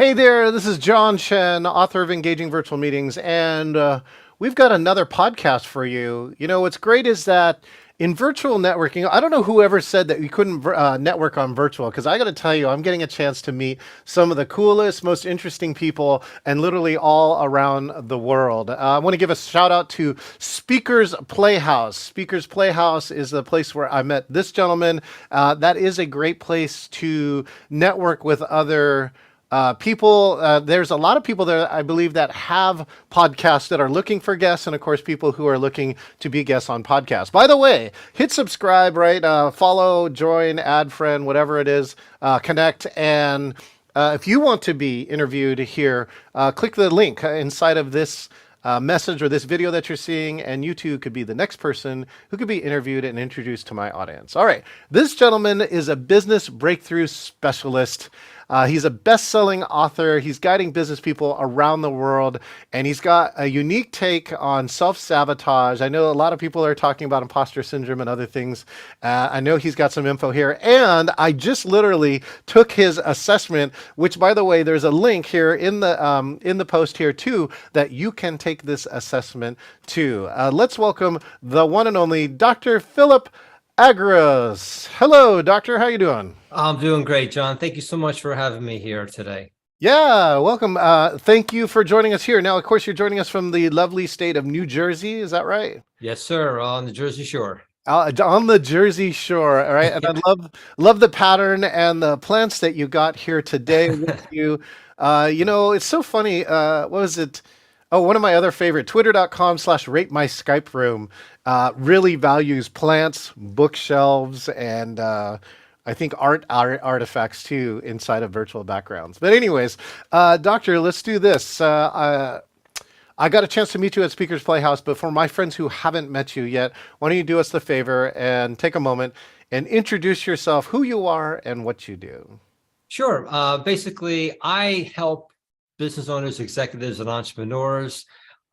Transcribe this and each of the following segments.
Hey there, this is John Shen, author of Engaging Virtual Meetings, and we've got another podcast for you. You know, what's great is that in virtual networking, I don't know whoever said that you couldn't network on virtual, because I got to tell you, I'm getting a chance to meet some of the coolest, most interesting people, and literally all around the world. I want to give a shout out to Speakers Playhouse. Speakers Playhouse is the place where I met this gentleman. That is a great place to network with other people. There's a lot of people there, I believe, that have podcasts that are looking for guests, and of course, people who are looking to be guests on podcasts. By the way, hit subscribe, right? Follow, join, add friend, whatever it is, connect, and if you want to be interviewed here, click the link inside of this message or this video that you're seeing, and you too could be the next person who could be interviewed and introduced to my audience. All right, this gentleman is a business breakthrough specialist. He's a best-selling author. He's guiding business people around the world, and he's got a unique take on self-sabotage. I know a lot of people are talking about imposter syndrome and other things. I know he's got some info here, and I just literally took his assessment, which, by the way, there's a link here in the post here too that you can take this assessment too. Let's welcome the one and only Dr. Phililp Agrios. Hello, doctor. How you doing? I'm doing great, John. Thank you so much for having me here today. Yeah, welcome. Thank you for joining us here. Now, of course, you're joining us from the lovely state of New Jersey. Is that right? Yes, sir, on the Jersey Shore. On the Jersey Shore, all right. And I love the pattern and the plants that you got here today with you. You know, it's so funny. What was it? Oh, one of my other favorite, twitter.com/rate my Skype room, really values plants, bookshelves, and I think artifacts too inside of virtual backgrounds. But anyways, doctor, let's do this. I got a chance to meet you at Speakers Playhouse, but for my friends who haven't met you yet, why don't you do us the favor and take a moment and introduce yourself, who you are, and what you do. Sure. Basically, I help business owners, executives, and entrepreneurs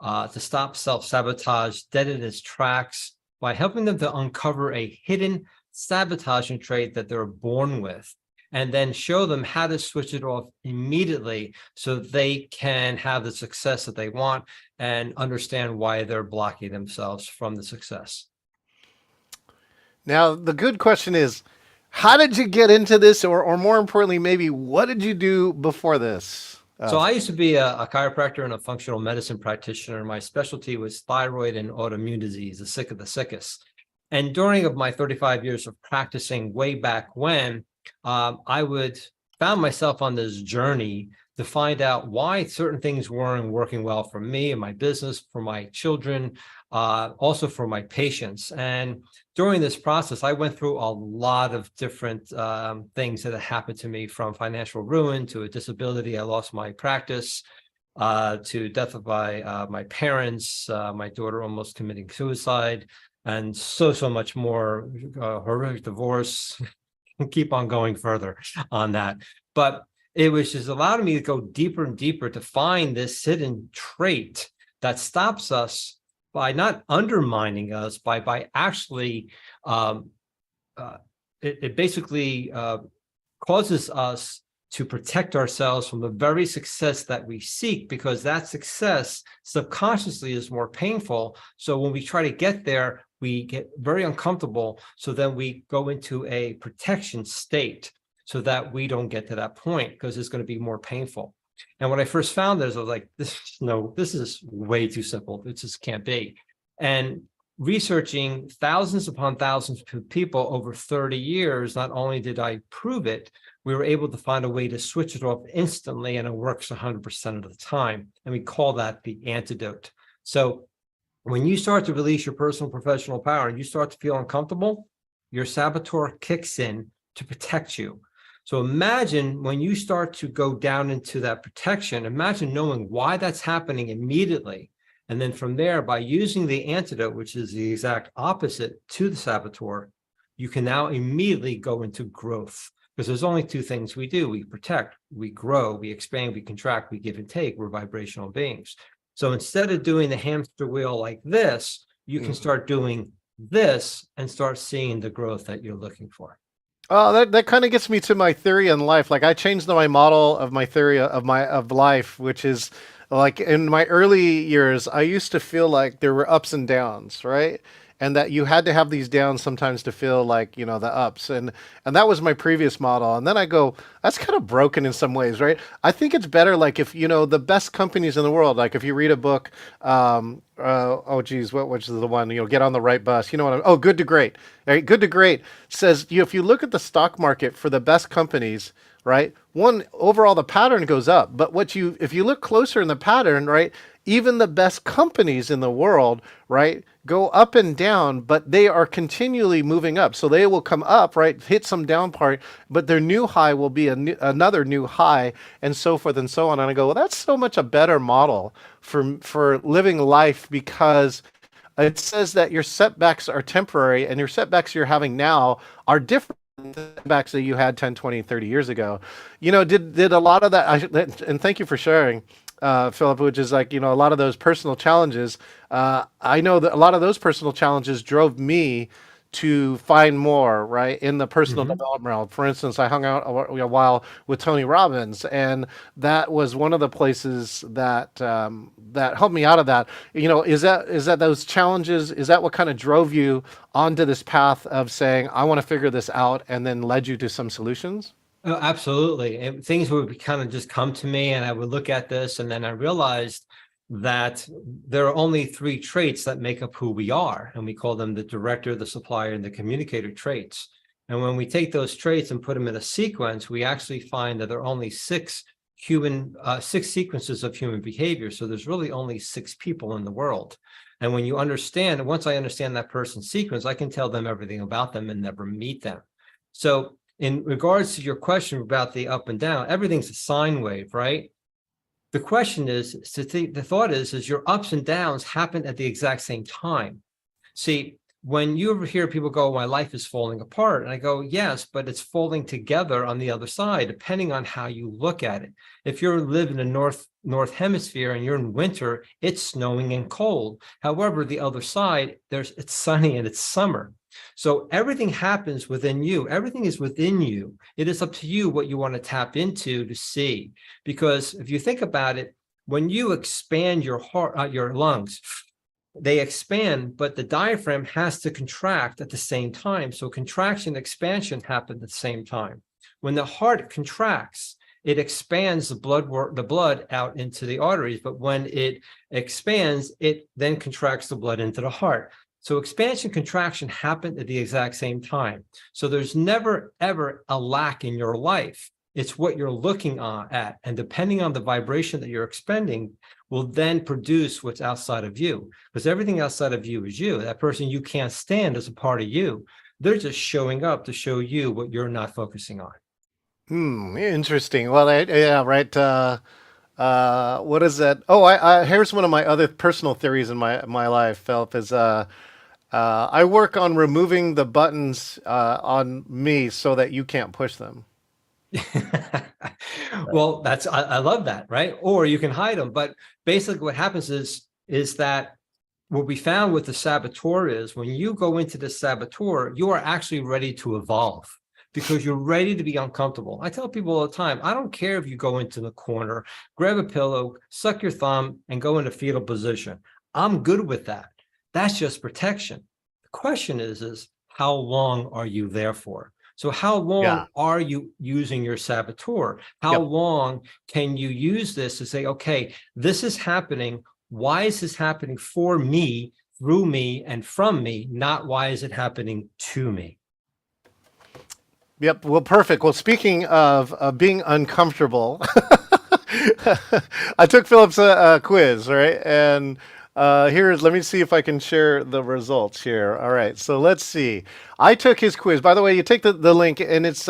to stop self-sabotage dead in its tracks by helping them to uncover a hidden sabotaging trait that they're born with, and then show them how to switch it off immediately so they can have the success that they want and understand why they're blocking themselves from the success. Now, the good question is, how did you get into this? Or more importantly, maybe what did you do before this? So I used to be a chiropractor and a functional medicine practitioner. My specialty was thyroid and autoimmune disease, the sick of the sickest. And during my 35 years of practicing way back when, I found myself on this journey to find out why certain things weren't working well for me and my business, for my children, also for my patients. And during this process, I went through a lot of different things that had happened to me, from financial ruin to a disability. I lost my practice, to death of my parents, my daughter almost committing suicide, and so much more, horrific divorce. Keep on going further on that. But it was just allowed me to go deeper and deeper to find this hidden trait that stops us by not undermining us, by actually, it basically causes us to protect ourselves from the very success that we seek, because that success subconsciously is more painful. So when we try to get there, we get very uncomfortable. So then we go into a protection state so that we don't get to that point, because it's going to be more painful. And when I first found this, I was like, this is way too simple. It just can't be. And researching thousands upon thousands of people over 30 years, not only did I prove it, we were able to find a way to switch it off instantly, and it works 100% of the time. And we call that the antidote. So when you start to release your personal professional power and you start to feel uncomfortable, your saboteur kicks in to protect you. So imagine when you start to go down into that protection, imagine knowing why that's happening immediately. And then from there, by using the antidote, which is the exact opposite to the saboteur, you can now immediately go into growth. Because there's only two things we do. We protect, we grow, we expand, we contract, we give and take. We're vibrational beings. So instead of doing the hamster wheel like this, you can start doing this and start seeing the growth that you're looking for. Oh, that kind of gets me to my theory in life. Like I changed my model of my theory of life, which is like in my early years, I used to feel like there were ups and downs, right? And that you had to have these downs sometimes to feel like, the ups. And that was my previous model. And then I go, that's kind of broken in some ways, right? I think it's better like if, the best companies in the world, like if you read a book, oh geez, which is the one, get on the right bus. You know what I'm, oh, Good to Great. Right? Good to Great says, if you look at the stock market for the best companies, right? One, overall the pattern goes up, but if you look closer in the pattern, right? Even the best companies in the world, right, go up and down, but they are continually moving up. So they will come up, right, hit some down part, but their new high will be another new high, and so forth and so on. And I go, well, that's so much a better model for living life because it says that your setbacks are temporary and your setbacks you're having now are different than the setbacks that you had 10, 20, 30 years ago. Did a lot of that, and thank you for sharing, Philip, which is like, a lot of those personal challenges. I know that a lot of those personal challenges drove me to find more, right, in the personal Mhm. development realm. For instance, I hung out a while with Tony Robbins, and that was one of the places that helped me out of that. Is that those challenges? Is that what kind of drove you onto this path of saying, I want to figure this out, and then led you to some solutions? Oh, absolutely. Things would kind of just come to me, and I would look at this, and then I realized that there are only three traits that make up who we are, and we call them the director, the supplier, and the communicator traits. And when we take those traits and put them in a sequence, we actually find that there are only six sequences of human behavior. So there's really only six people in the world. And when you understand, once I understand that person's sequence, I can tell them everything about them and never meet them. So in regards to your question about the up and down, everything's a sine wave, right? The question is, the thought is your ups and downs happen at the exact same time. See, when you ever hear people go, my life is falling apart, and I go, yes, but it's falling together on the other side, depending on how you look at it. If you live in the north hemisphere and you're in winter, it's snowing and cold. However, the other side, it's sunny and it's summer. So everything happens within you. Everything is within you. It is up to you what you want to tap into to see. Because if you think about it, when you expand your heart, your lungs, they expand, but the diaphragm has to contract at the same time. So contraction, expansion happen at the same time. When the heart contracts, it expands the blood out into the arteries. But when it expands, it then contracts the blood into the heart. So expansion, contraction happen at the exact same time. So there's never, ever a lack in your life. It's what you're looking at. And depending on the vibration that you're expending will then produce what's outside of you. Because everything outside of you is you. That person you can't stand is a part of you. They're just showing up to show you what you're not focusing on. Interesting. Well, yeah, right. What is that? Oh, here's one of my other personal theories in my life, Philip, is I work on removing the buttons on me so that you can't push them. Well, I love that, right? Or you can hide them. But basically what happens is that what we found with the saboteur is when you go into the saboteur, you are actually ready to evolve because you're ready to be uncomfortable. I tell people all the time, I don't care if you go into the corner, grab a pillow, suck your thumb, and go into fetal position. I'm good with that. That's just protection. The question is how long are you there for? So how long Yeah. are you using your saboteur? How Yep. long can you use this to say, okay, this is happening. Why is this happening for me, through me, and from me? Not why is it happening to me? Yep. Well, perfect. Well, speaking of being uncomfortable, I took Philip's quiz, right? And let me see if I can share the results here. All right, so let's see. I took his quiz. By the way, you take the link, and it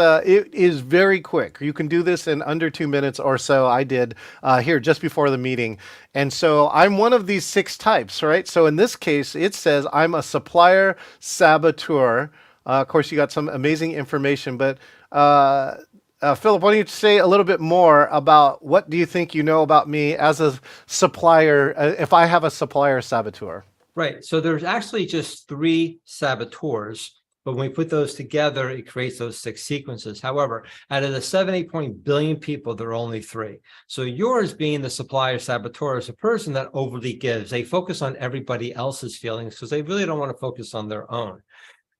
is very quick. You can do this in under 2 minutes or so. I did here just before the meeting, and so I'm one of these six types, right? So in this case, it says I'm a supplier saboteur. Of course, you got some amazing information, but Philip, why don't you say a little bit more about what do you think you know about me as a supplier, if I have a supplier saboteur? Right. So there's actually just three saboteurs, But when we put those together, it creates those 6 sequences. However, out of the 7-8 billion people, there are only 3. So yours being the supplier saboteur is a person that overly gives. They focus on everybody else's feelings because they really don't want to focus on their own.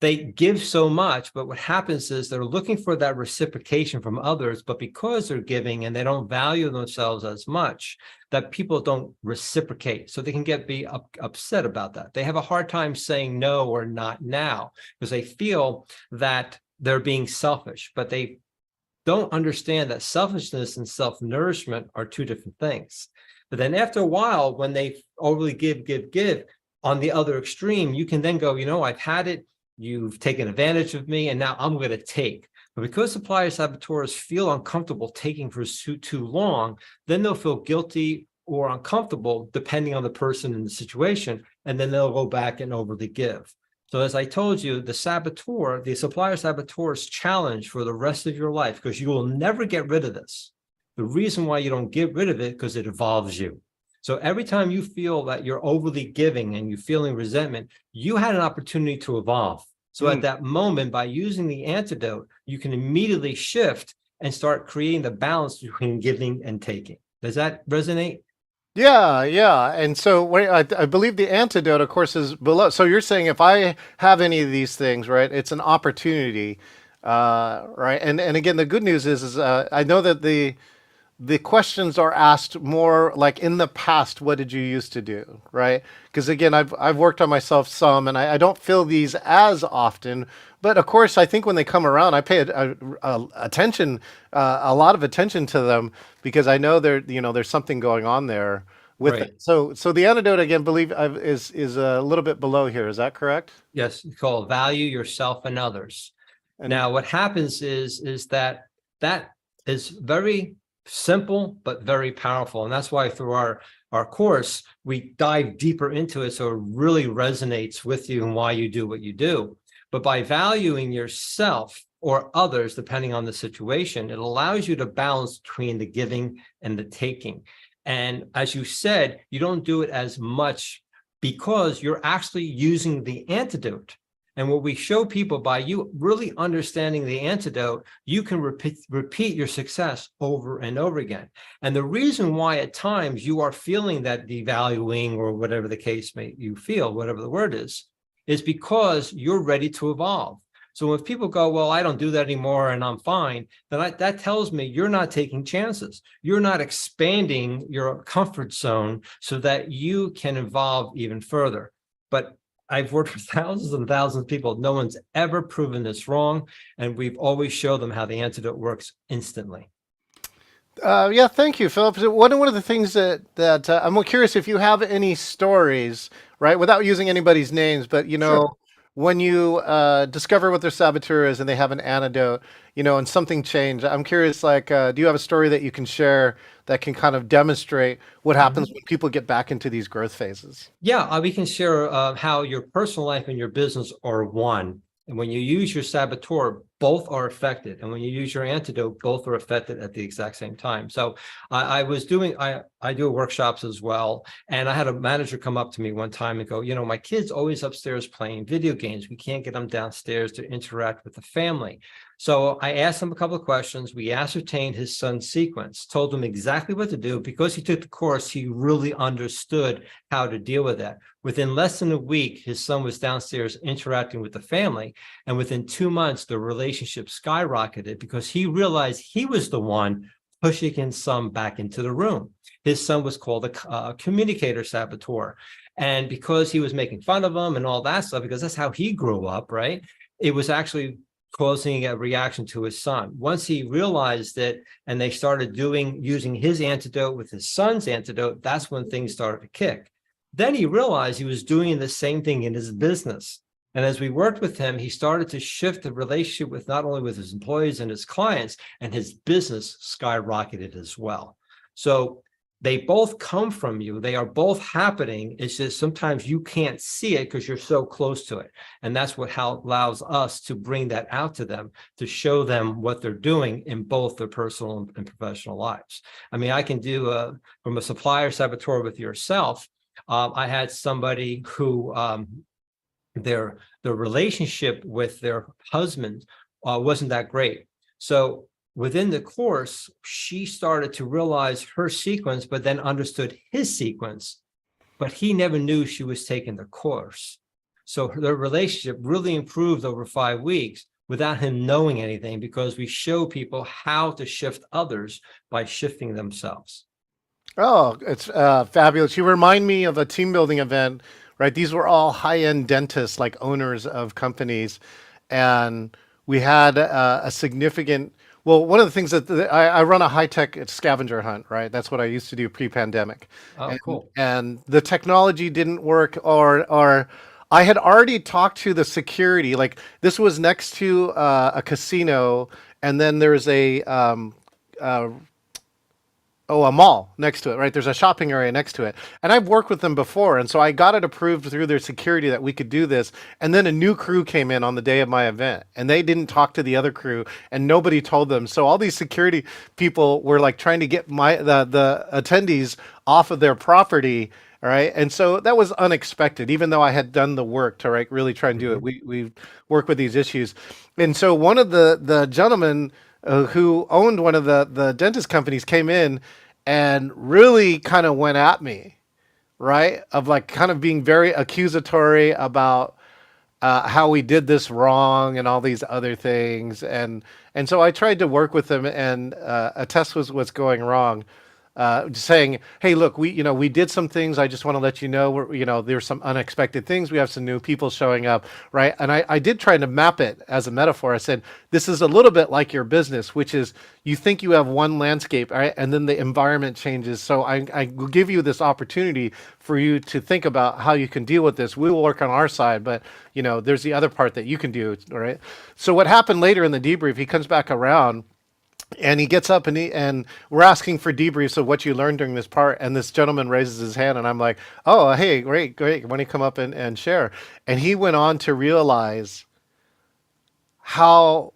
They give so much, but what happens is they're looking for that reciprocation from others, but because they're giving and they don't value themselves as much, that people don't reciprocate. So they can be upset about that. They have a hard time saying no or not now because they feel that they're being selfish, but they don't understand that selfishness and self-nourishment are 2 different things. But then after a while, when they overly give on the other extreme, you can then go, I've had it. You've taken advantage of me, and now I'm going to take. But because supplier saboteurs feel uncomfortable taking for too long, then they'll feel guilty or uncomfortable, depending on the person and the situation, and then they'll go back and overly give. So as I told you, the supplier saboteur's challenge for the rest of your life, because you will never get rid of this. The reason why you don't get rid of it, because it evolves you. So every time you feel that you're overly giving and you're feeling resentment, you had an opportunity to evolve. So at that moment, by using the antidote, you can immediately shift and start creating the balance between giving and taking. Does that resonate? Yeah, yeah. And so I believe the antidote, of course, is below. So you're saying if I have any of these things, right, it's an opportunity, right? And again, the good news is I know that the questions are asked more like in the past, what did you used to do, right? Because again, I've worked on myself some, and I don't feel these as often. But of course, I think when they come around, I pay attention, a lot of attention to them because I know there's something going on there with Right. it. So the antidote again, believe is a little bit below here. Is that correct? Yes, it's called value yourself and others. And Now, what happens is that is very simple but very powerful, and that's why through our course we dive deeper into it, so it really resonates with you and why you do what you do. But by valuing yourself or others, depending on the situation, it allows you to balance between the giving and the taking. And as you said, you don't do it as much because you're actually using the antidote. And what we show people, by you really understanding the antidote, you can repeat your success over and over again. And the reason why at times you are feeling that devaluing or whatever the case may you feel, whatever the word is because you're ready to evolve. So if people go, well, I don't do that anymore and I'm fine, then that tells me you're not taking chances. You're not expanding your comfort zone so that you can evolve even further. But I've worked with thousands and thousands of people. No one's ever proven this wrong. And we've always showed them how the antidote works instantly. yeah, thank you, Philip. So one of the things that I'm curious if you have any stories, right, without using anybody's names, but Sure. when you discover what their saboteur is and they have an antidote, and something changed. I'm curious, like, do you have a story that you can share that can kind of demonstrate what happens when people get back into these growth phases? Yeah, we can share how your personal life and your business are one. And when you use your saboteur, both are affected. And when you use your antidote, both are affected at the exact same time. So I do workshops as well. And I had a manager come up to me one time and go, my kid's always upstairs playing video games. We can't get them downstairs to interact with the family. So I asked him a couple of questions. We ascertained his son's sequence, told him exactly what to do. Because he took the course, he really understood how to deal with that. Within less than a week, his son was downstairs interacting with the family. And within 2 months, the relationship skyrocketed because he realized he was the one pushing his son back into the room. His son was called a communicator saboteur. And because he was making fun of him and all that stuff, because that's how he grew up, right? It was actually causing a reaction to his son. Once he realized it and they started using his antidote with his son's antidote, that's when things started to kick. Then he realized he was doing the same thing in his business. And as we worked with him, he started to shift the relationship with not only with his employees and his clients, and his business skyrocketed as well. So they both come from you. They are both happening. It's just sometimes you can't see it because you're so close to it. And that's what allows us to bring that out to them, to show them what they're doing in both their personal and professional lives. I mean, I can do from a supplier saboteur with yourself. I had somebody who their relationship with their husband wasn't that great. So within the course, she started to realize her sequence, but then understood his sequence, but he never knew she was taking the course. So their relationship really improved over 5 weeks without him knowing anything, because we show people how to shift others by shifting themselves. Oh, it's fabulous. You remind me of a team building event, right? These were all high-end dentists, like owners of companies, and we had a significant. Well, one of the things I run a high-tech scavenger hunt, right? That's what I used to do pre-pandemic, Oh, cool. and the technology didn't work, or I had already talked to the security. Like this was next to a casino, and then there's uh, a mall next to it, right? There's a shopping area next to it. And I've worked with them before. And so I got it approved through their security that we could do this. And then a new crew came in on the day of my event and they didn't talk to the other crew and nobody told them. So all these security people were like trying to get the attendees off of their property. All right. And so that was unexpected, even though I had done the work to really try and do it. Mhm. We work with these issues. And so one of the gentlemen who owned one of the dentist companies came in and really kind of went at me, right? Of like kind of being very accusatory about how we did this wrong and all these other things. And so I tried to work with him and attest was what's going wrong. Saying, "Hey, look, we did some things. I just want to let you know, there's some unexpected things. We have some new people showing up, right?" And I did try to map it as a metaphor. I said, "This is a little bit like your business, which is you think you have one landscape, right, and then the environment changes. So I will give you this opportunity for you to think about how you can deal with this. We will work on our side, but there's the other part that you can do, all right?" So what happened later in the debrief? He comes back around and he gets up and we're asking for debriefs of what you learned during this part. And this gentleman raises his hand and I'm like, "Oh, hey, great. Why don't you come up and share?" And he went on to realize how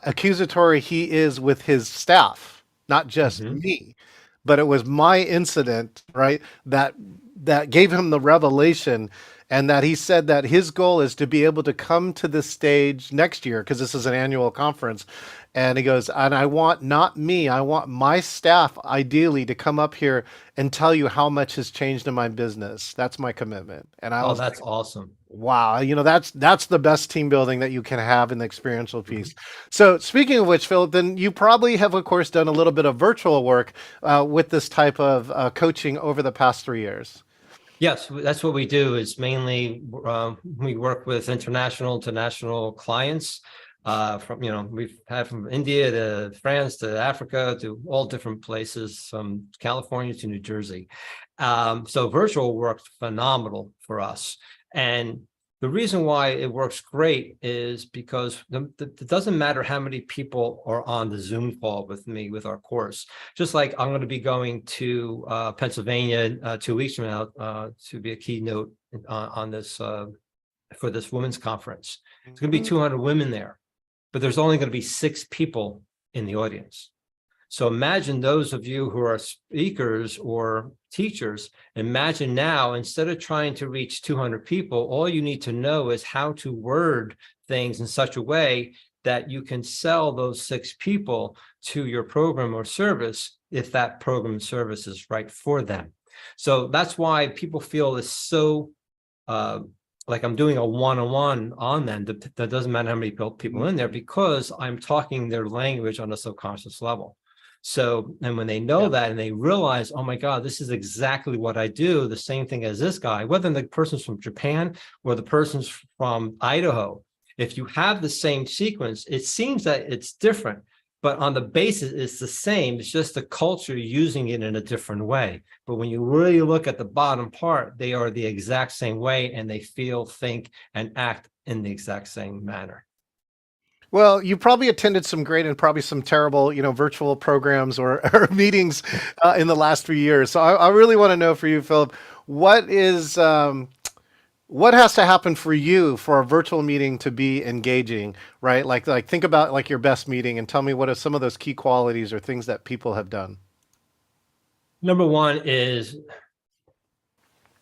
accusatory he is with his staff, not just Mhm. me, but it was my incident, right? That gave him the revelation, and that he said that his goal is to be able to come to this stage next year because this is an annual conference. And he goes, "And I want not me, I want my staff ideally to come up here and tell you how much has changed in my business. That's my commitment." And I Oh, was that's awesome. wow, that's the best team building that you can have in the experiential Mhm. piece. So speaking of which, Philip, then you probably have, of course, done a little bit of virtual work with this type of coaching over the past 3 years. Yes, that's what we do. Is mainly we work with international to national clients. From we've had from India to France to Africa to all different places, from California to New Jersey. So virtual worked phenomenal for us, and the reason why it works great is because it doesn't matter how many people are on the Zoom call with me with our course. Just like I'm going to be going to Pennsylvania 2 weeks from now to be a keynote on this for this women's conference. It's going to be 200 women there, but there's only going to be 6 people in the audience. So imagine those of you who are speakers or teachers, imagine now, instead of trying to reach 200 people, all you need to know is how to word things in such a way that you can sell those 6 people to your program or service if that program and service is right for them. So that's why people feel it's so like I'm doing a one-on-one on them. That doesn't matter how many people in there, because I'm talking their language on a subconscious level. So, and when they know Yeah. that and they realize, oh my God, this is exactly what I do, the same thing as this guy, whether the person's from Japan or the person's from Idaho, if you have the same sequence, it seems that it's different, but on the basis, it's the same. It's just the culture using it in a different way. But when you really look at the bottom part, they are the exact same way, and they feel, think, and act in the exact same manner. Well, you probably attended some great and probably some terrible, virtual programs or, or meetings in the last 3 years. So I really want to know for you, Philip, what is what has to happen for you for a virtual meeting to be engaging, right? Like think about like your best meeting and tell me what are some of those key qualities or things that people have done. Number one is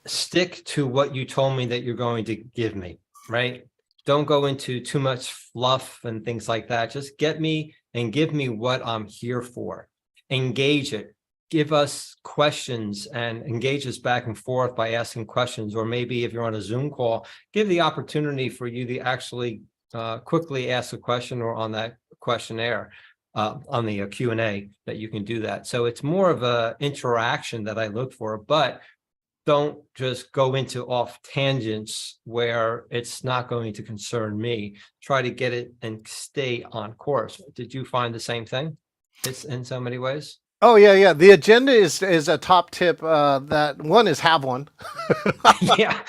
stick to what you told me that you're going to give me, right? Don't go into too much fluff and things like that. Just get me and give me what I'm here for. Engage it. Give us questions and engage us back and forth by asking questions. Or maybe if you're on a Zoom call, give the opportunity for you to actually quickly ask a question, or on that questionnaire, on the Q&A, that you can do that. So it's more of a interaction that I look for, but don't just go into off tangents where it's not going to concern me. Try to get it and stay on course. Did you find the same thing? It's in so many ways. Oh yeah, yeah. The agenda is a top tip. That one is have one. Yeah,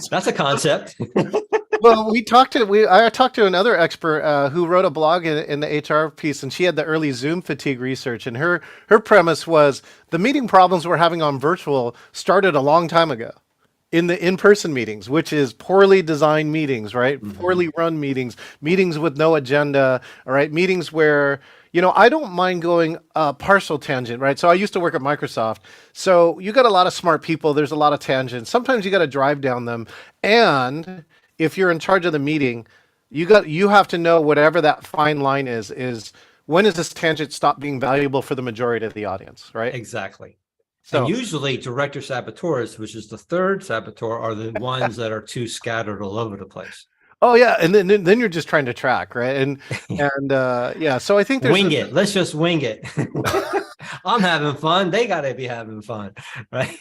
that's a concept. Well, I talked to another expert who wrote a blog in the HR piece, and she had the early Zoom fatigue research, and her premise was the meeting problems we're having on virtual started a long time ago in the in-person meetings, which is poorly designed meetings, right? Mm-hmm. Poorly run meetings, meetings with no agenda, all right? Meetings where, I don't mind going a partial tangent, right? So I used to work at Microsoft. So you got a lot of smart people. There's a lot of tangents. Sometimes you got to drive down them. And if you're in charge of the meeting, you have to know whatever that fine line is when does this tangent stop being valuable for the majority of the audience, right? Exactly. So, and usually director saboteurs, which is the third saboteur, are the ones that are too scattered all over the place. Oh yeah, and then you're just trying to track, right? And yeah, so I think there's wing it. Let's just wing it. I'm having fun. They got to be having fun, right?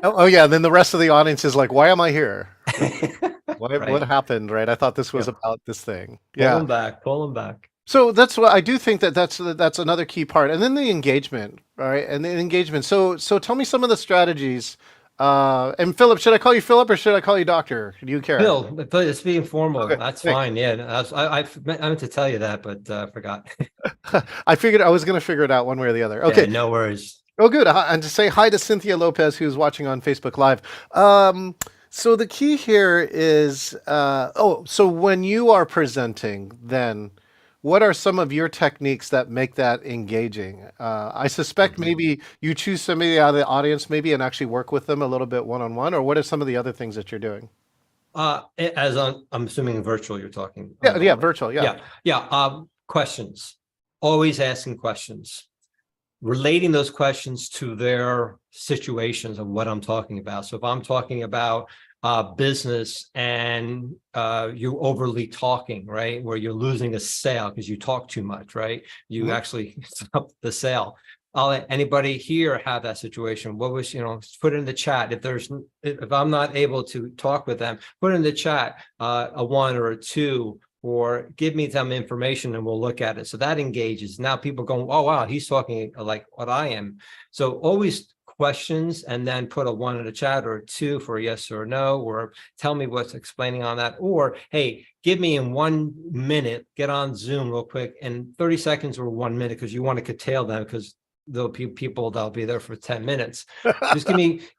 oh yeah, then the rest of the audience is like, "Why am I here? Right. What happened?" Right? I thought this was about this thing. Pull them back. So that's what I do think that's another key part, and then the engagement, all right, and the engagement. So tell me some of the strategies. And Philip, should I call you Philip or should I call you Doctor? Do you care? Phil, but it's being formal. Okay, that's thanks. fine. Yeah, I meant to tell you that, but forgot. I figured I was going to figure it out one way or the other. Okay, yeah, no worries. Oh, good. And to say hi to Cynthia Lopez, who's watching on Facebook Live. So the key here is, so when you are presenting, then what are some of your techniques that make that engaging? I suspect maybe you choose somebody out of the audience, maybe, and actually work with them a little bit one-on-one, or what are some of the other things that you're doing? I'm assuming virtual you're talking. Yeah, virtual, yeah. Yeah. Questions. Always asking questions. Relating those questions to their situations of what I'm talking about. So if I'm talking about business and you're overly talking, right, where you're losing a sale because you talk too much, right, you actually stop the sale. I'll let anybody here have that situation. What was, put it in the chat. If I'm not able to talk with them, put in the chat a 1 or a 2, or give me some information and we'll look at it. So that engages. Now people going, oh, wow, he's talking like what I am. So always questions, and then put a 1 in the chat or a 2 for a yes or no, or tell me what's explaining on that. Or, hey, give me in 1 minute, get on Zoom real quick in 30 seconds or 1 minute, because you want to curtail them, because there'll be people that'll be there for 10 minutes. Just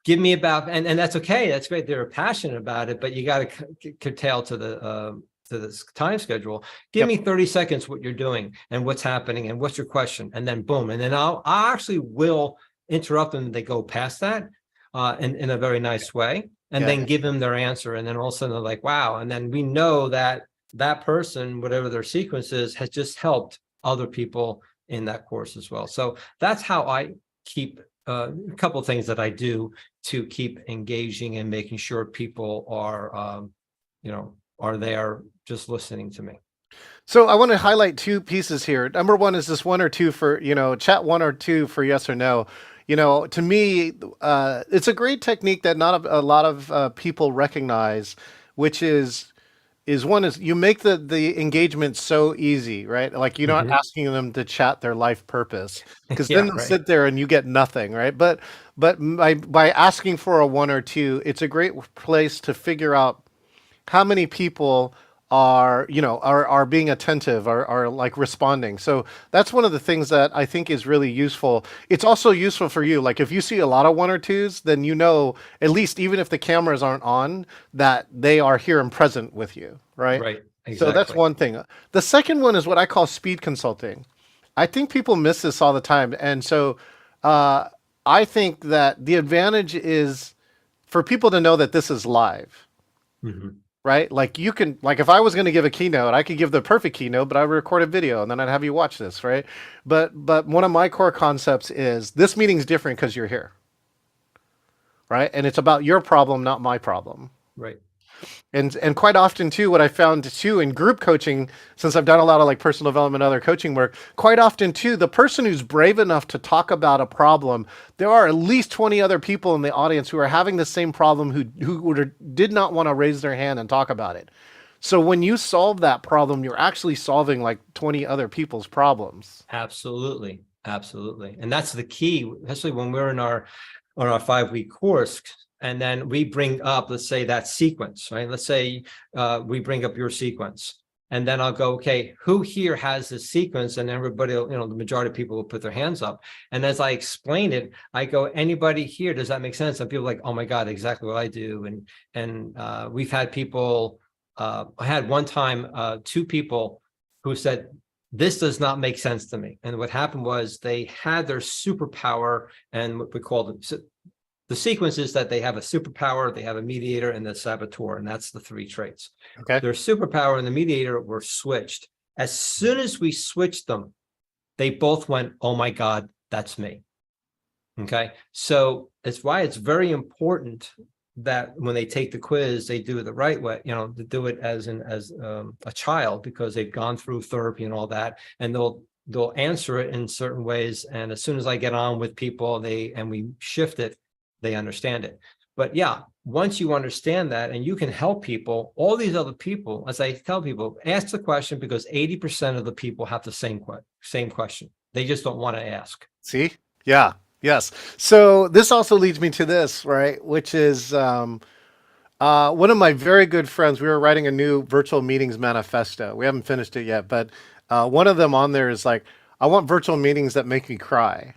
give me about, and that's okay. That's great. They're passionate about it, but you got to curtail to this time schedule. Give me 30 seconds what you're doing and what's happening and what's your question, and then boom. And then I actually will interrupt them. They go past that in a very nice way, and then give them their answer. And then all of a sudden they're like, wow. And then we know that that person, whatever their sequence is, has just helped other people in that course as well. So that's how I keep a couple of things that I do to keep engaging and making sure people are, are there just listening to me. So I want to highlight 2 pieces here. Number 1 is this 1 or 2 for, chat 1 or 2 for yes or no. To me, it's a great technique that not a lot of people recognize, which is you make the engagement so easy, right? Like you're not asking them to chat their life purpose, because then they'll sit there and you get nothing, right? But by asking for a 1 or 2, it's a great place to figure out how many people are being attentive, are like responding. So that's one of the things that I think is really useful. It's also useful for you. Like if you see a lot of 1 or 2s, then at least, even if the cameras aren't on, that they are here and present with you, right? Right. Exactly. So that's one thing. The second one is what I call speed consulting. I think people miss this all the time. And so I think that the advantage is for people to know that this is live. Mhm. Right? Like you can, like if I was going to give a keynote, I could give the perfect keynote, but I would record a video and then I'd have you watch this, right? But one of my core concepts is this meeting's different because you're here, right? And it's about your problem, not my problem. Right. And quite often too, what I found too in group coaching, since I've done a lot of like personal development, other coaching work, quite often too, the person who's brave enough to talk about a problem, there are at least 20 other people in the audience who are having the same problem did not want to raise their hand and talk about it. So when you solve that problem, you're actually solving like 20 other people's problems. Absolutely. Absolutely. And that's the key, especially when we're in our on our 5-week course. And then we bring up, let's say, that sequence, right? Let's say we bring up your sequence. And then I'll go, okay, who here has this sequence? And everybody, the majority of people will put their hands up. And as I explain it, I go, anybody here, does that make sense? And people are like, oh my God, exactly what I do. And we've had people, I had one time, 2 people who said, this does not make sense to me. And what happened was they had their superpower, and what we call the sequence is that they have a superpower, they have a mediator, and the saboteur, and that's the 3 traits. Okay. Their superpower and the mediator were switched. As soon as we switched them, they both went, oh my God, that's me. Okay. So that's why it's very important that when they take the quiz, they do it the right way, to do it as a child, because they've gone through therapy and all that, and they'll answer it in certain ways. And as soon as I get on with people, and we shift it, they understand it. But yeah, once you understand that and you can help people, all these other people, as I tell people, ask the question, because 80% of the people have the same question. They just don't want to ask. See? Yeah. Yes. So this also leads me to this, right? Which is one of my very good friends. We were writing a new virtual meetings manifesto. We haven't finished it yet, but one of them on there is like, I want virtual meetings that make me cry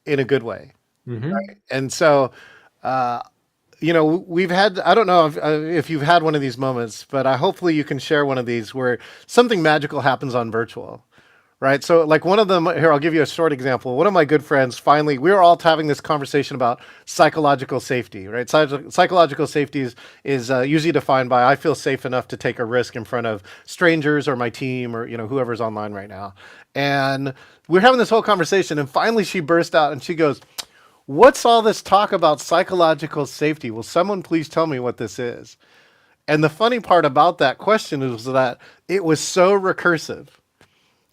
in a good way. Mm-hmm. Right? And so, we've had, I don't know if you've had one of these moments, but hopefully you can share one of these where something magical happens on virtual. Right. So like one of them here, I'll give you a short example. One of my good friends, finally, we were all having this conversation about psychological safety, right? Psychological safety is usually defined by, I feel safe enough to take a risk in front of strangers or my team or, whoever's online right now. And we're having this whole conversation. And finally she burst out and she goes, what's all this talk about psychological safety? Will someone please tell me what this is? And the funny part about that question is that it was so recursive.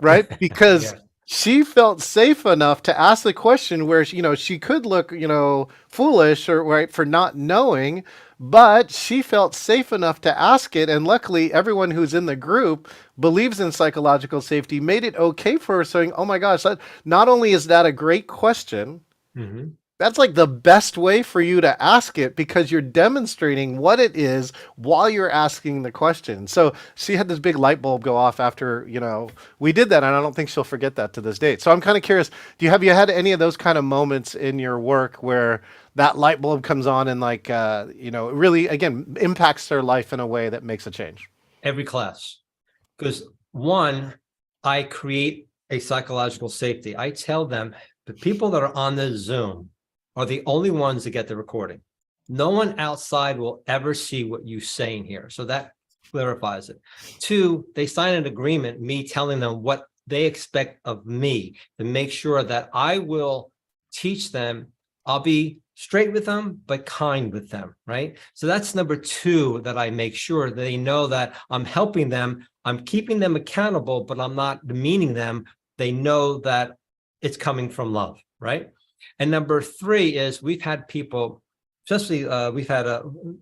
Right? Because Yeah. she felt safe enough to ask the question where, she could look, foolish or right for not knowing, but she felt safe enough to ask it. And luckily everyone who's in the group believes in psychological safety, made it okay for her, saying, oh my gosh, not only is that a great question, Mm-hmm. that's like the best way for you to ask it, because you're demonstrating what it is while you're asking the question. So she had this big light bulb go off after, we did that. And I don't think she'll forget that to this date. So I'm kind of curious, have you had any of those kind of moments in your work where that light bulb comes on and like, really, again, impacts their life in a way that makes a change? Every class. Because one, I create a psychological safety. I tell them the people that are on the Zoom are the only ones that get the recording. No one outside will ever see what you say in here. So that clarifies it. 2, they sign an agreement, me telling them what they expect of me, to make sure that I will teach them. I'll be straight with them, but kind with them, right? So that's number 2, that I make sure they know that I'm helping them. I'm keeping them accountable, but I'm not demeaning them. They know that it's coming from love, right? And number 3 is we've had people, especially we've had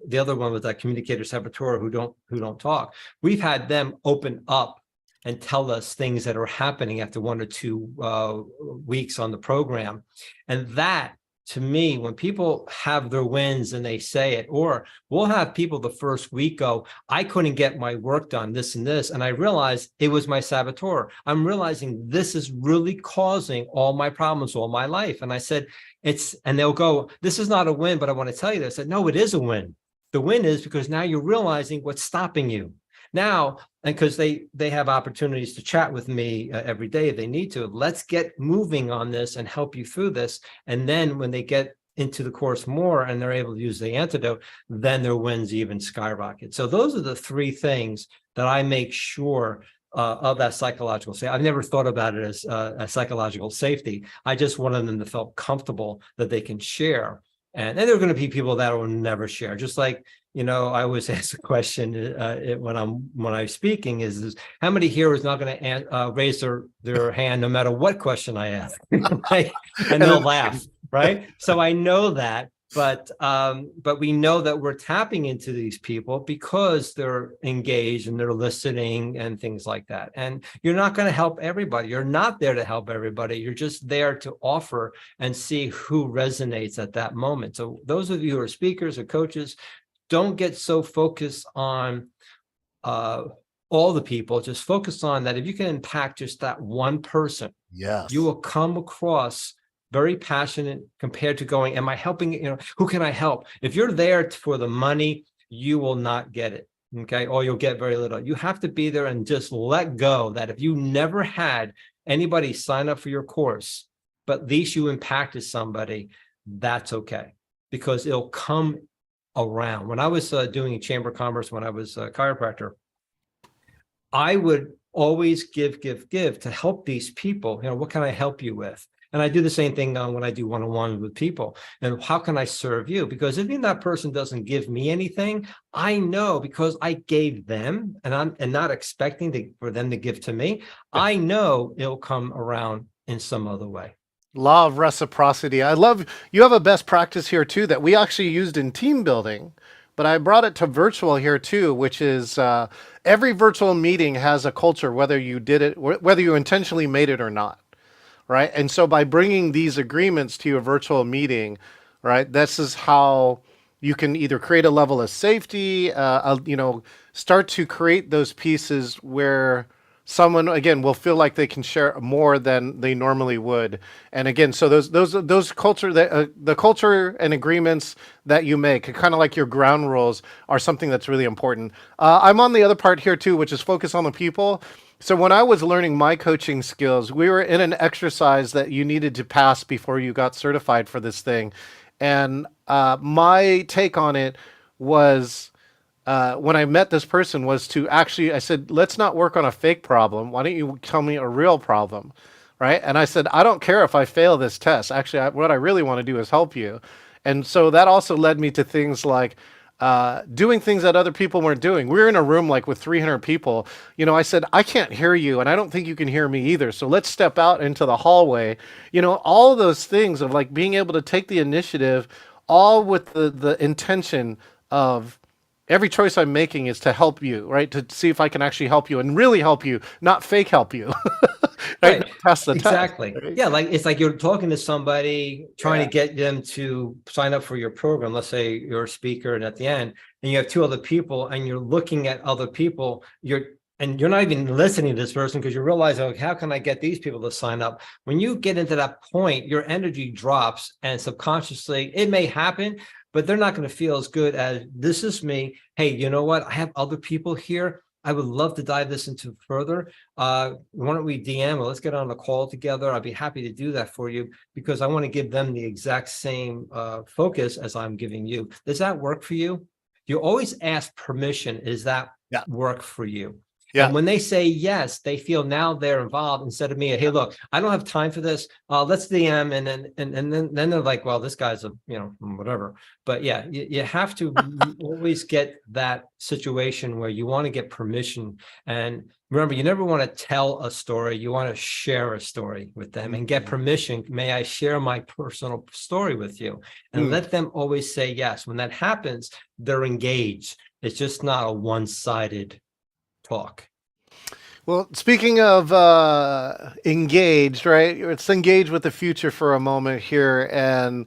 the other one with that communicator saboteur who don't talk. We've had them open up and tell us things that are happening after 1 or 2 weeks on the program. And that, to me, when people have their wins and they say it, or we'll have people the first week go, I couldn't get my work done, this and this. And I realized it was my saboteur. I'm realizing this is really causing all my problems all my life. And I said, and they'll go, this is not a win, but I want to tell you this. I said, no, it is a win. The win is because now you're realizing what's stopping you. Now, and because they have opportunities to chat with me every day if they need to, let's get moving on this and help you through this. And then when they get into the course more and they're able to use the antidote, then their wins even skyrocket. So those are the three things that I make sure of that psychological safety. I've never thought about it as a psychological safety. I just wanted them to feel comfortable that they can share. And then there are going to be people that will never share. Just like, I always ask a question when I'm speaking is how many here is not going to raise their hand no matter what question I ask, right? And they'll laugh, right? So I know that. But we know that we're tapping into these people because they're engaged and they're listening and things like that. And you're not going to help everybody. You're not there to help everybody. You're just there to offer and see who resonates at that moment. So those of you who are speakers or coaches, don't get so focused on all the people. Just focus on that. If you can impact just that one person, Yes, you will come across very passionate compared to going, am I helping? Who can I help? If you're there for the money, you will not get it. Okay. Or you'll get very little. You have to be there and just let go that if you never had anybody sign up for your course, but at least you impacted somebody, that's okay. Because it'll come around. When I was doing Chamber of Commerce, when I was a chiropractor, I would always give to help these people. What can I help you with? And I do the same thing when I do one-on-one with people. And how can I serve you? Because if that person doesn't give me anything, I know because I gave them, and I'm not expecting for them to give to me. I know it'll come around in some other way. Law of reciprocity. I love you have a best practice here too that we actually used in team building, but I brought it to virtual here too, which is every virtual meeting has a culture, whether you did it, whether you intentionally made it or not. Right. And so by bringing these agreements to your virtual meeting, right, this is how you can either create a level of safety, start to create those pieces where someone, again, will feel like they can share more than they normally would. And again, so those culture, the culture and agreements that you make, kind of like your ground rules, are something that's really important. I'm on the other part here too, which is focus on the people. So when I was learning my coaching skills, we were in an exercise that you needed to pass before you got certified for this thing. And my take on it was, when I met this person, was to actually, I said, let's not work on a fake problem. Why don't you tell me a real problem? Right. And I said, I don't care if I fail this test. Actually, what I really want to do is help you. And so that also led me to things like, doing things that other people weren't doing. We were in a room like with 300 people. I said, I can't hear you and I don't think you can hear me either. So let's step out into the hallway. All of those things of like being able to take the initiative, all with the intention of every choice I'm making is to help you, right? To see if I can actually help you and really help you, not fake help you. Right? Pass the Exactly. test, right? Yeah, it's like you're talking to somebody, trying to get them to sign up for your program. Let's say you're a speaker, and at the end, and you have two other people, and you're looking at other people. You're not even listening to this person because you realize, oh, how can I get these people to sign up? When you get into that point, your energy drops, and subconsciously, it may happen, but they're not going to feel as good as this is me. Hey, you know what? I have other people here. I would love to dive this into further. Why don't we DM or let's get on a call together? I'd be happy to do that for you because I want to give them the exact same focus as I'm giving you. Does that work for you? You always ask permission. Is that work for you? Yeah. And when they say yes, they feel now they're involved instead of me. Hey, look, I don't have time for this. Let's DM, and then they're like, well, this guy's a whatever. But yeah, you have to always get that situation where you want to get permission. And remember, you never want to tell a story. You want to share a story with them and get permission. May I share my personal story with you? And let them always say yes. When that happens, they're engaged. It's just not a one-sided talk. Well, speaking of engaged, right? Let's engage with the future for a moment here, and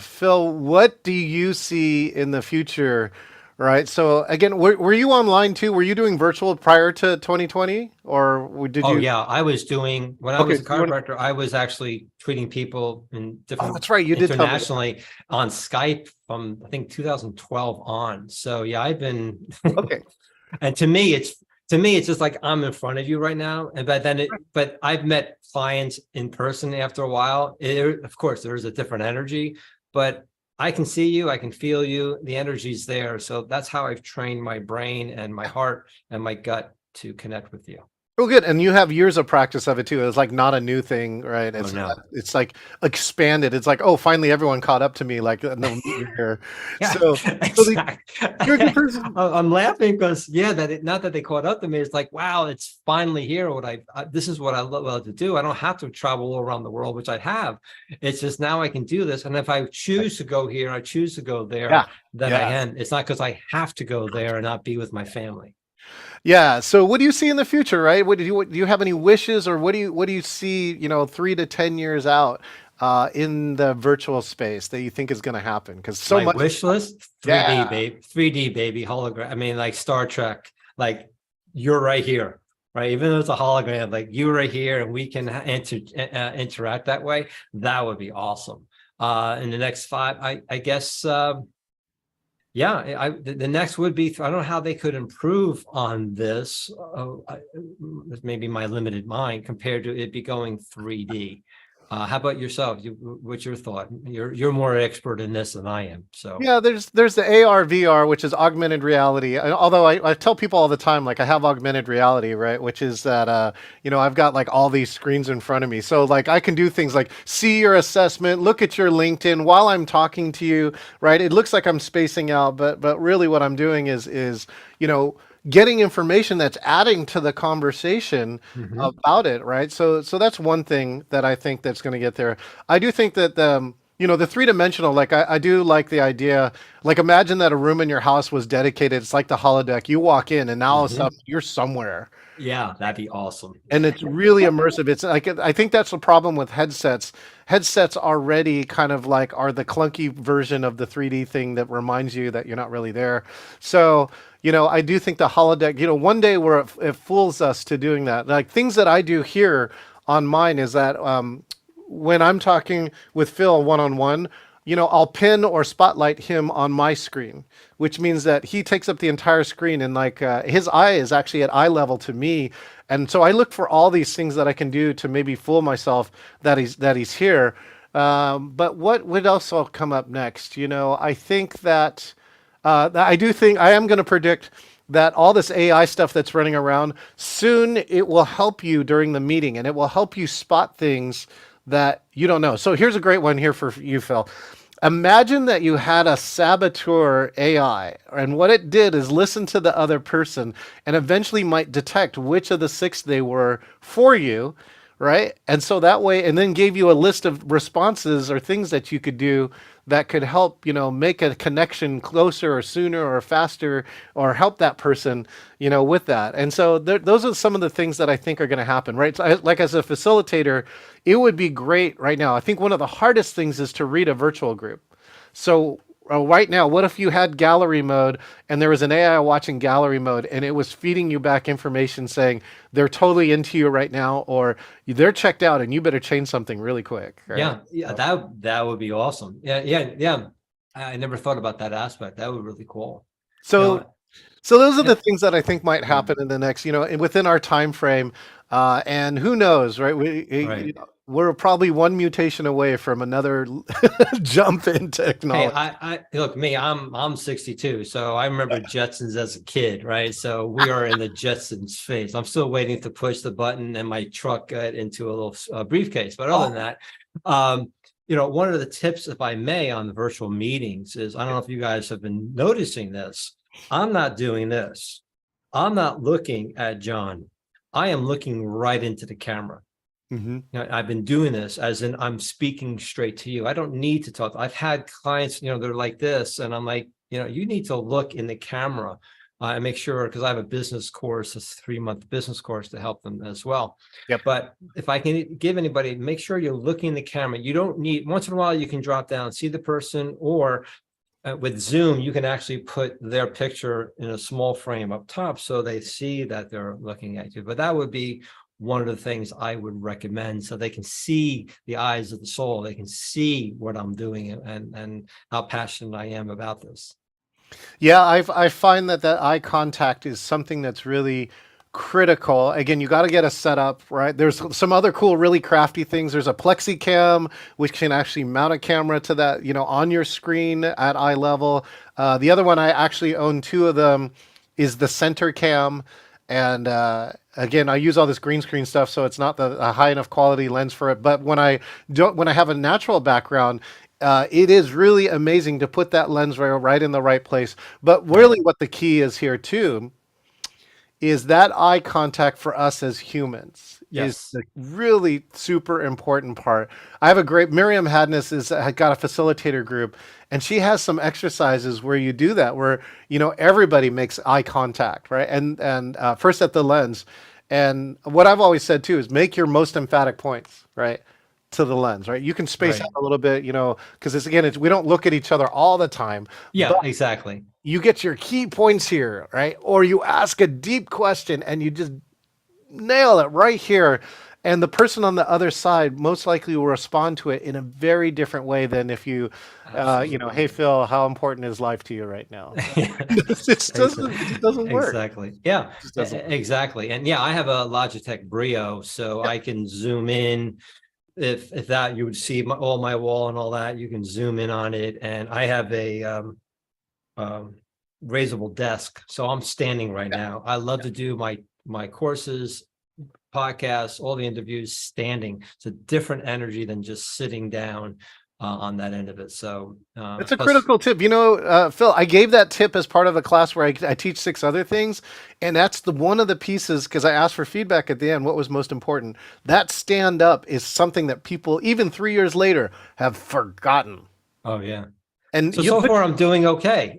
Phil, what do you see in the future? Right. So again, were you online too? Were you doing virtual prior to 2020, or did you? Oh yeah, I was doing when I was a chiropractor. I was actually treating people in different. Oh, that's right. You did internationally on Skype from I think 2012 on. So yeah, I've been okay. And to me, to me, it's just like I'm in front of you right now. And but I've met clients in person after a while. Of course, there is a different energy, but I can see you, I can feel you, the energy's there. So that's how I've trained my brain and my heart and my gut to connect with you. Oh, good. And you have years of practice of it too. It's like not a new thing, right? Oh no. It's like expanded. It's like, oh, finally everyone caught up to me. Like, they'll meet me here. Yeah, So, you're a good exactly. person. I'm laughing because yeah, not that they caught up to me. It's like, wow, it's finally here. This is what I love to do. I don't have to travel all around the world, which I have. It's just now I can do this. And if I choose to go here, I choose to go there, Yeah. then I Yeah. can. It's not because I have to go there and not be with my family. Yeah. So what do you see in the future, right? Do you have any wishes, or what do you see, 3 to 10 years out in the virtual space that you think is going to happen? Because so My much. wish list, 3D, Yeah. babe, 3D, baby, hologram. I mean, like Star Trek, like you're right here, right? Even though it's a hologram, like you're right here and we can interact that way. That would be awesome. In the next five, I guess, yeah, the next would be, I don't know how they could improve on this. Maybe my limited mind compared to it be going 3D. How about yourself? What's your thought? You're more expert in this than I am. So Yeah, there's the AR VR, which is augmented reality. Although I tell people all the time, like, I have augmented reality, right? Which is that I've got like all these screens in front of me, so like I can do things like see your assessment, look at your LinkedIn while I'm talking to you, right? It looks like I'm spacing out, but really what I'm doing is getting information that's adding to the conversation mhm. about it, right? So that's one thing that I think that's going to get there. I do think that the three-dimensional, like I do like the idea, like imagine that a room in your house was dedicated. It's like the holodeck. You walk in and now all of a Mhm. sudden you're somewhere. Yeah, that'd be awesome. And it's really immersive. It's like, I think that's the problem with headsets. Headsets already kind of like are the clunky version of the 3D thing that reminds you that you're not really there. So, I do think the holodeck, one day where it fools us to doing that. Like things that I do here on mine is that when I'm talking with Phil one on one, I'll pin or spotlight him on my screen, which means that he takes up the entire screen, and like his eye is actually at eye level to me. And so I look for all these things that I can do to maybe fool myself that he's here. But what would also come up next? I think that I do think I am going to predict that all this AI stuff that's running around soon, it will help you during the meeting, and it will help you spot things that you don't know. So here's a great one here for you, Phil. Imagine that you had a saboteur AI, and what it did is listen to the other person and eventually might detect which of the six they were for you, right? And so that way, and then gave you a list of responses or things that you could do that could help, make a connection closer or sooner or faster, or help that person, with that. And so those are some of the things that I think are going to happen, right? So like as a facilitator, it would be great right now. I think one of the hardest things is to read a virtual group. So right now, what if you had gallery mode and there was an AI watching gallery mode and it was feeding you back information saying they're totally into you right now, or they're checked out and you better change something really quick, right? Yeah, yeah, So, that would be awesome. Yeah, yeah, yeah. I never thought about that aspect. That would be really cool. You so know, So those are yeah, the things that I think might mm, happen in the next, within our time frame. And who knows, right? right. We're probably one mutation away from another jump in Hey, technology. I look me. I'm 62, so I remember Jetsons as a kid, right? So we are in the Jetsons phase. I'm still waiting to push the button and my truck get into a little briefcase. But other than Oh, that, um, one of the tips, if I may, on the virtual meetings is I don't know if you guys have been noticing this. I'm not doing this. I'm not looking at John. I am looking right into the camera. hmm I've been doing this as in I'm speaking straight to you. I don't need to talk. I've had clients, they're like this, and I'm like, you need to look in the camera and make sure, because I have a business course, a 3-month business course to help them as well. Yep. But if I can give anybody, make sure you're looking in the camera. You don't need, once in a while, you can drop down, see the person, or with Zoom, you can actually put their picture in a small frame up top so they see that they're looking at you. But that would be one of the things I would recommend so they can see the eyes of the soul. They can see what I'm doing and how passionate I am about this. Yeah, I find that eye contact is something that's really critical. Again, you got to get a setup, right? There's some other cool, really crafty things. There's a plexi cam, which can actually mount a camera to that, on your screen at eye level. The other one, I actually own two of them, is the center cam. And again, I use all this green screen stuff, so it's not a high enough quality lens for it. But when I have a natural background, it is really amazing to put that lens right in the right place. But Right. really, what the key is here too is that eye contact for us as humans is Yes. the really super important part. I have a great Miriam Hadness is has got a facilitator group, and she has some exercises where you do that, where everybody makes eye contact, right? And first at the lens, and what I've always said too is make your most emphatic points, right? To the lens, right? You can space out Right. a little bit, because we don't look at each other all the time, Yeah, but exactly. you get your key points here, right? Or you ask a deep question and you just nail it right here. And the person on the other side most likely will respond to it in a very different way than if hey, Absolutely. Phil, how important is life to you right now? Yeah, It just doesn't work. exactly. Yeah, It just doesn't work. exactly. And yeah, I have a Logitech Brio, so Yeah. I can zoom in. If that you would see all my wall and all that, you can zoom in on it. And I have a um, raisable desk, so I'm standing right now. I love to do my courses, podcasts, all the interviews standing. It's a different energy than just sitting down on that end of it. So It's a plus, critical tip. Phil, I gave that tip as part of a class where I teach six other things. And that's one of the pieces, because I asked for feedback at the end, what was most important. That stand up is something that people, even 3 years later, have forgotten. oh yeah. And So far I'm doing okay.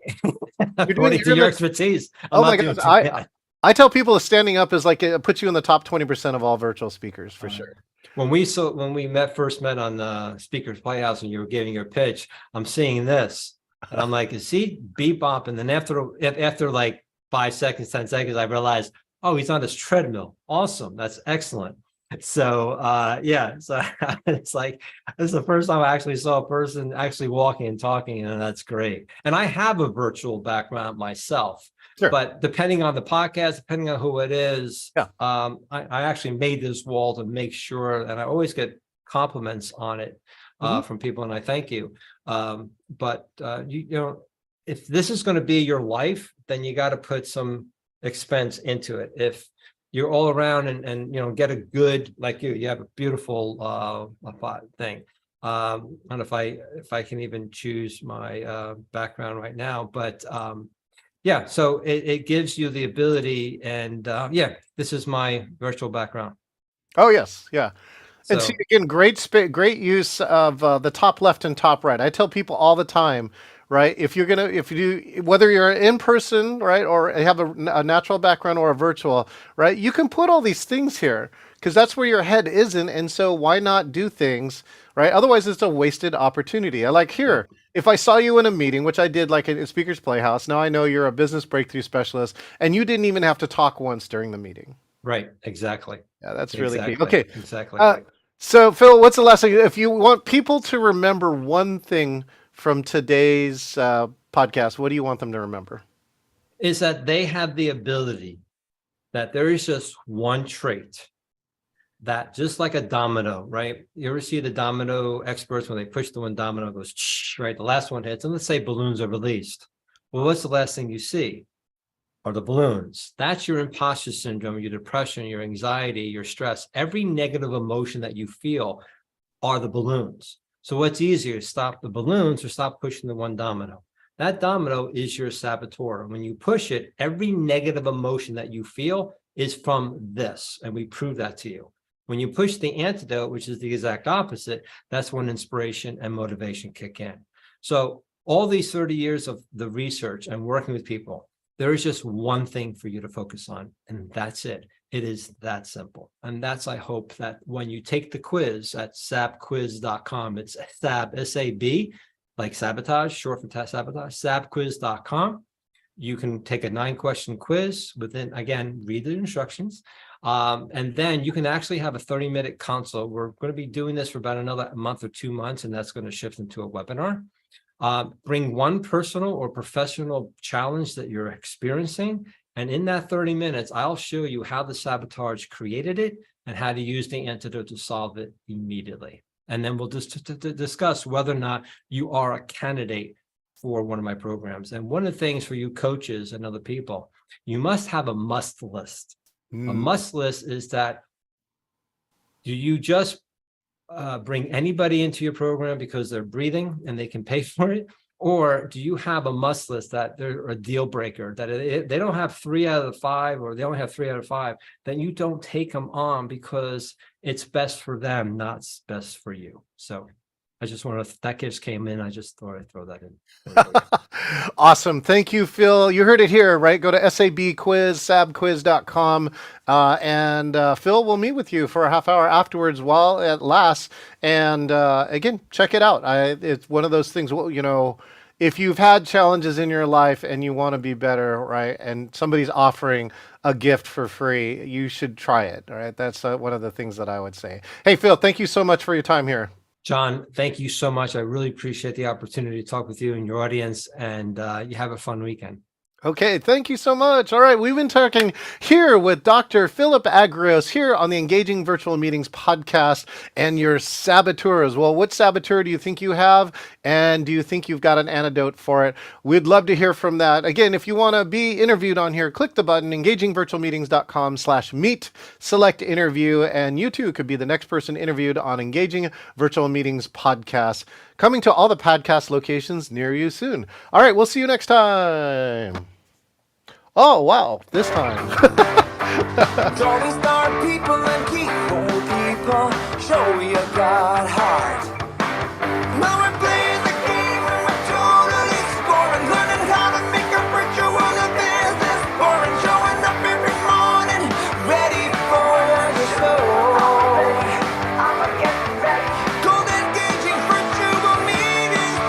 According to you're in your the, expertise, I'm oh my not gosh, doing too bad. I tell people that standing up is like, it puts you in the top 20% of all virtual speakers for Uh, sure. when we first met on the Speaker's Playhouse and you were giving your pitch, I'm seeing this and I'm like, is he bebop? And then after like 5 seconds, 10 seconds, I realized, oh, he's on his treadmill. Awesome. That's excellent. So yeah, so it's like this is the first time I actually saw a person actually walking and talking, and that's great. And I have a virtual background myself, Sure. but depending on the podcast, depending on who it is, Yeah. I actually made this wall to make sure, and I always get compliments on it Hmm. from people, and I thank you. But if this is going to be your life, then you got to put some expense into it. If you're all around and get a good, like you have a beautiful thing. I don't know if I can even choose my background right now, but yeah, so it gives you the ability, and yeah, this is my virtual background. Oh, yes. Yeah. And see, So again, great use of the top left and top right. I tell people all the time, right? If you do, whether you're in person, right, or have a natural background or a virtual, right, you can put all these things here because that's where your head isn't. And so why not do things, right? Otherwise, it's a wasted opportunity. I like yeah, here. If I saw you in a meeting, which I did like at Speaker's Playhouse, now I know you're a business breakthrough specialist and you didn't even have to talk once during the meeting. right, exactly, Yeah, that's really key. exactly, Okay. exactly. Uh, so, Phil, what's the last thing? If you want people to remember one thing from today's podcast, what do you want them to remember? Is that they have the ability, that there is just one trait that, just like a domino, right? You ever see the domino experts when they push the one domino, it goes right, the last one hits, and let's say balloons are released. Well, what's the last thing you see? Are the balloons. That's your imposter syndrome, your depression, your anxiety, your stress. Every negative emotion that you feel are the balloons. So what's easier, stop the balloons or stop pushing the one domino? That domino is your saboteur. When you push it, every negative emotion that you feel is from this, and we prove that to you. When you push the antidote, which is the exact opposite, that's when inspiration and motivation kick in. So all these 30 years of the research and working with people, there is just one thing for you to focus on, and that's it. It is that simple. And that's, I hope, that when you take the quiz at sabquiz.com, it's SAB, S-A-B, like sabotage, short for sabotage, sabquiz.com. You can take a 9-question quiz within, again, read the instructions. And then you can actually have a 30-minute consult. We're going to be doing this for about another month or 2 months, and that's going to shift into a webinar. Bring one personal or professional challenge that you're experiencing, And in that 30 minutes, I'll show you how the sabotage created it and how to use the antidote to solve it immediately. And then we'll just discuss whether or not you are a candidate for one of my programs. And one of the things for you coaches and other people, you must have a must list. A must list is that, do you just bring anybody into your program because they're breathing and they can pay for it? Or do you have a must list that they're a deal breaker, that they don't have 3 out of the 5, or they only have 3 out of 5, then you don't take them on because it's best for them, not best for you. So I just want to, that just came in. I just thought I'd throw that in. Awesome. Thank you, Phil. You heard it here, right? Go to sabquiz.com, and Phil will meet with you for a half hour afterwards while it lasts. And again, check it out. It's one of those things, you know, if you've had challenges in your life and you want to be better, right, and somebody's offering a gift for free, you should try it, all right? That's one of the things that I would say. Hey, Phil, thank you so much for your time here. John, thank you so much. I really appreciate the opportunity to talk with you and your audience, and you have a fun weekend. Okay, thank you so much. All right, we've been talking here with Dr. Phililp Agrios here on the Engaging Virtual Meetings podcast, and your saboteurs. Well, what saboteur do you think you have? And do you think you've got an antidote for it? We'd love to hear from that. Again, if you want to be interviewed on here, click the button, engagingvirtualmeetings.com/meet, select interview, and you too could be the next person interviewed on Engaging Virtual Meetings podcast, coming to all the podcast locations near you soon. All right, we'll see you next time. Oh, wow, this time. Don't start people and keep going.